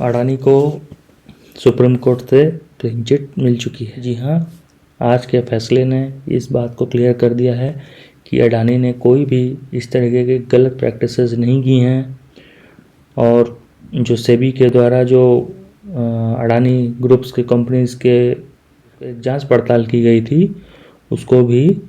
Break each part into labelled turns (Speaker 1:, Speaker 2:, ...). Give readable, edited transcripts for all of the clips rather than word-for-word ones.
Speaker 1: अडानी को supreme court से clean chit मिल चुकी है। जी हाँ, आज के फैसले ने इस बात को क्लियर कर दिया है कि अडानी ने कोई भी इस तरीके के गलत प्रैक्टिसेस नहीं की हैं और जो सेबी के द्वारा जो अडानी ग्रुप्स के कंपनीज के जांच पड़ताल की गई थी उसको भी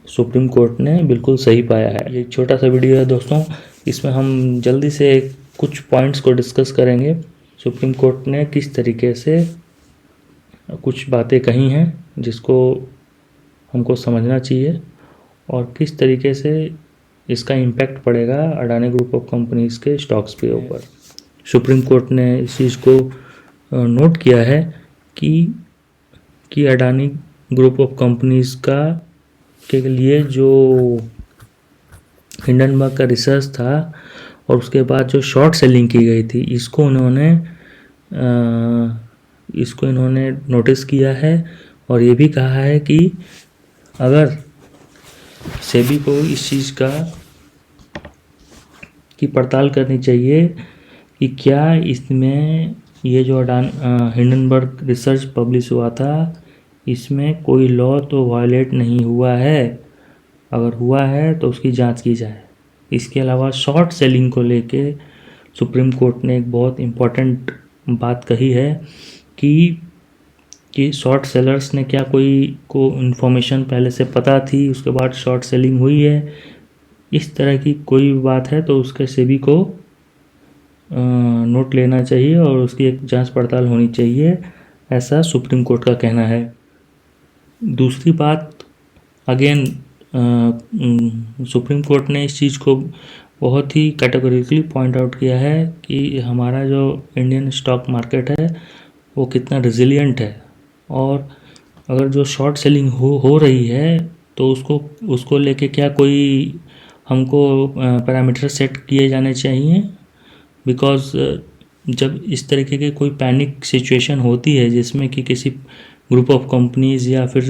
Speaker 1: सुप्रीम कोर्ट ने बिल्कुल सही पाया है। ये छोटा सा वीडियो है दोस्तों, इसमें हम जल्दी से कुछ पॉइंट्स को डिस्कस करेंगे। सुप्रीम कोर्ट ने किस तरीके से कुछ बातें कही हैं जिसको हमको समझना चाहिए और किस तरीके से इसका इम्पैक्ट पड़ेगा अडानी ग्रुप ऑफ कंपनीज के स्टॉक्स के ऊपर। सुप्रीम कोर्ट ने इस चीज़ को नोट किया है कि अडानी ग्रुप ऑफ कंपनीज के लिए जो हिंडनबर्ग का रिसर्च था और उसके बाद जो शॉर्ट सेलिंग की गई थी इसको इन्होंने नोटिस किया है और ये भी कहा है कि अगर सेबी को इस चीज़ की पड़ताल करनी चाहिए कि क्या इसमें ये जो हिंडनबर्ग रिसर्च पब्लिश हुआ था इसमें कोई लॉ तो वायलेट नहीं हुआ है, अगर हुआ है तो उसकी जांच की जाए। इसके अलावा शॉर्ट सेलिंग को लेके सुप्रीम कोर्ट ने एक बहुत इम्पॉर्टेंट बात कही है कि शॉर्ट सेलर्स ने क्या कोई को इन्फॉर्मेशन पहले से पता थी उसके बाद शॉर्ट सेलिंग हुई है, इस तरह की कोई बात है तो उसके सेबी को नोट लेना चाहिए और उसकी एक जांच पड़ताल होनी चाहिए, ऐसा सुप्रीम कोर्ट का कहना है। दूसरी बात, अगेन सुप्रीम कोर्ट ने इस चीज़ को बहुत ही कैटेगोरिकली पॉइंट आउट किया है कि हमारा जो इंडियन स्टॉक मार्केट है वो कितना रेजिलिएंट है और अगर जो शॉर्ट सेलिंग हो रही है तो उसको लेके क्या कोई हमको पैरामीटर सेट किए जाने चाहिए, बिकॉज़ जब इस तरीके की कोई पैनिक सिचुएशन होती है जिसमें कि किसी ग्रुप ऑफ कंपनीज या फिर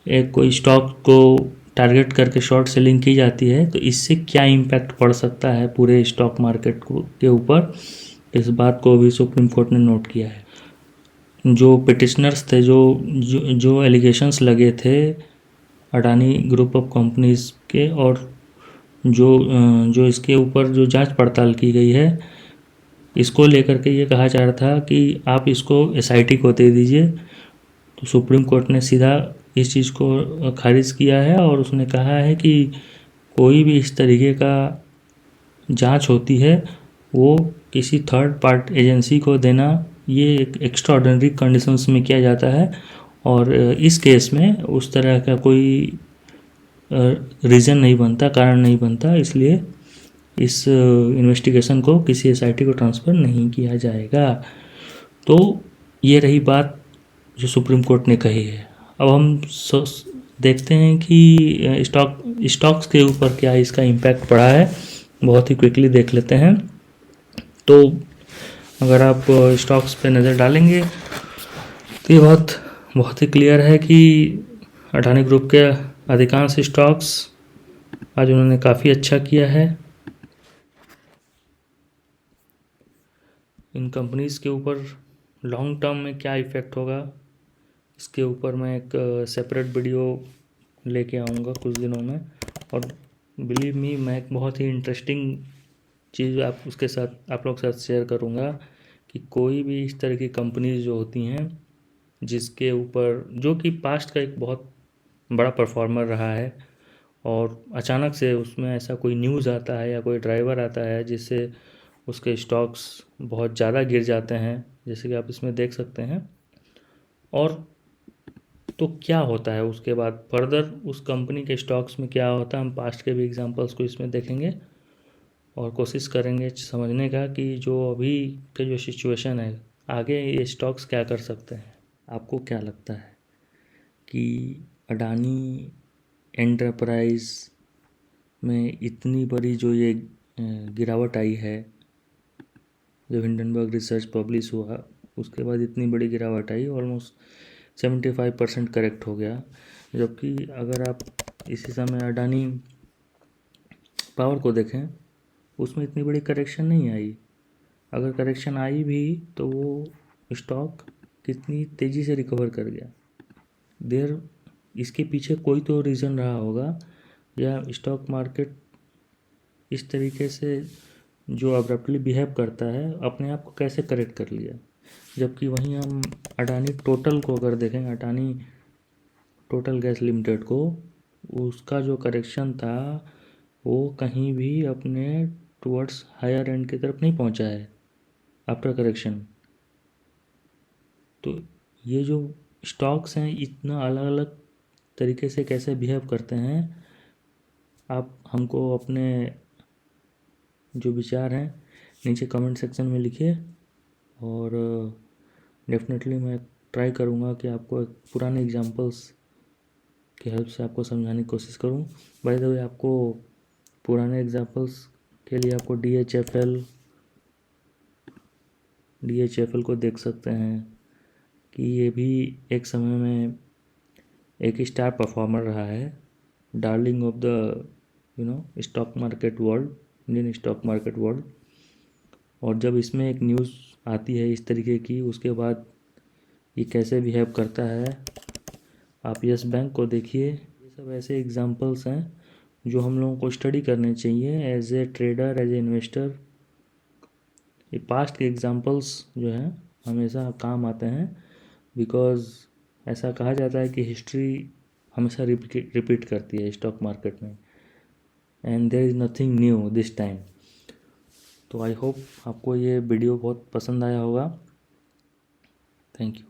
Speaker 1: एक कोई स्टॉक को टारगेट करके शॉर्ट सेलिंग की जाती है तो इससे क्या इम्पैक्ट पड़ सकता है पूरे स्टॉक मार्केट के ऊपर, इस बात को भी सुप्रीम कोर्ट ने नोट किया है। जो पिटिशनर्स थे, जो एलिगेशंस लगे थे अडानी ग्रुप ऑफ कंपनीज के और जो इसके ऊपर जो जांच पड़ताल की गई है इसको लेकर के ये कहा जा रहा था कि आप इसको एसआईटी को दे दीजिए, तो सुप्रीम कोर्ट ने सीधा इस चीज़ को खारिज किया है और उसने कहा है कि कोई भी इस तरीके का जांच होती है वो किसी थर्ड पार्ट एजेंसी को देना ये एक एक्स्ट्रा ऑर्डिनरी कंडीशंस में किया जाता है और इस केस में उस तरह का कोई रीज़न नहीं बनता, कारण नहीं बनता, इसलिए इस इन्वेस्टिगेशन को किसी एसआईटी को ट्रांसफ़र नहीं किया जाएगा। तो ये रही बात जो सुप्रीम कोर्ट ने कही है। अब हम देखते हैं कि स्टॉक्स के ऊपर क्या इसका इम्पैक्ट पड़ा है, बहुत ही क्विकली देख लेते हैं। तो अगर आप स्टॉक्स पे नज़र डालेंगे तो ये बहुत ही क्लियर है कि अडानी ग्रुप के अधिकांश स्टॉक्स आज उन्होंने काफ़ी अच्छा किया है। इन कंपनीज़ के ऊपर लॉन्ग टर्म में क्या इफ़ेक्ट होगा इसके ऊपर मैं एक सेपरेट वीडियो लेके आऊँगा कुछ दिनों में, और बिलीव मी मैं एक बहुत ही इंटरेस्टिंग चीज़ आप लोग के साथ शेयर करूँगा कि कोई भी इस तरह की कंपनीज जो होती हैं जिसके ऊपर जो कि पास्ट का एक बहुत बड़ा परफॉर्मर रहा है और अचानक से उसमें ऐसा कोई न्यूज़ आता है या कोई ड्राइवर आता है जिससे उसके स्टॉक्स बहुत ज़्यादा गिर जाते हैं, जैसे कि आप इसमें देख सकते हैं, और तो क्या होता है उसके बाद फर्दर उस कंपनी के स्टॉक्स में क्या होता है, हम पास्ट के भी एग्जांपल्स को इसमें देखेंगे और कोशिश करेंगे समझने का कि जो अभी के जो सिचुएशन है आगे ये स्टॉक्स क्या कर सकते हैं। आपको क्या लगता है कि अडानी एंटरप्राइज में इतनी बड़ी जो ये गिरावट आई है, जब हिंडनबर्ग रिसर्च पब्लिश हुआ उसके बाद इतनी बड़ी गिरावट आई, ऑलमोस्ट 75% करेक्ट हो गया, जबकि अगर आप इसी समय अडानी पावर को देखें उसमें इतनी बड़ी करेक्शन नहीं आई, अगर करेक्शन आई भी तो वो स्टॉक कितनी तेज़ी से रिकवर कर गया। देर इसके पीछे कोई तो रीज़न रहा होगा, या स्टॉक मार्केट इस तरीके से जो अब्रप्टली बिहेव करता है अपने आप को कैसे करेक्ट कर लिया। जबकि वहीं हम अडानी टोटल को अगर देखें, अडानी टोटल गैस लिमिटेड को, उसका जो करेक्शन था वो कहीं भी अपने टुवर्ड्स हायर एंड की तरफ नहीं पहुंचा है आफ्टर करेक्शन। तो ये जो स्टॉक्स हैं इतना अलग अलग तरीके से कैसे बिहेव करते हैं, आप हमको अपने जो विचार हैं नीचे कमेंट सेक्शन में लिखिए, और डेफिनेटली मैं ट्राई करूँगा कि आपको पुराने एग्जांपल्स की हेल्प से आपको समझाने की कोशिश करूँ। बाय द वे, आपको पुराने एग्जांपल्स के लिए आपको DHFL को देख सकते हैं कि ये भी एक समय में एक स्टार परफॉर्मर रहा है, darling of the stock market world, Indian stock market world. और जब इसमें एक न्यूज़ आती है इस तरीके की, उसके बाद ये कैसे बिहेव करता है। आप यस बैंक को देखिए। ये सब ऐसे एग्जांपल्स हैं जो हम लोगों को स्टडी करने चाहिए as a trader, as a investor. ये पास्ट के एग्जांपल्स जो हैं हमेशा काम आते हैं, बिकॉज़ ऐसा कहा जाता है कि हिस्ट्री हमेशा रिपीट करती है स्टॉक मार्केट में, and there is nothing new this time. तो आई होप आपको ये वीडियो बहुत पसंद आया होगा। Thank you.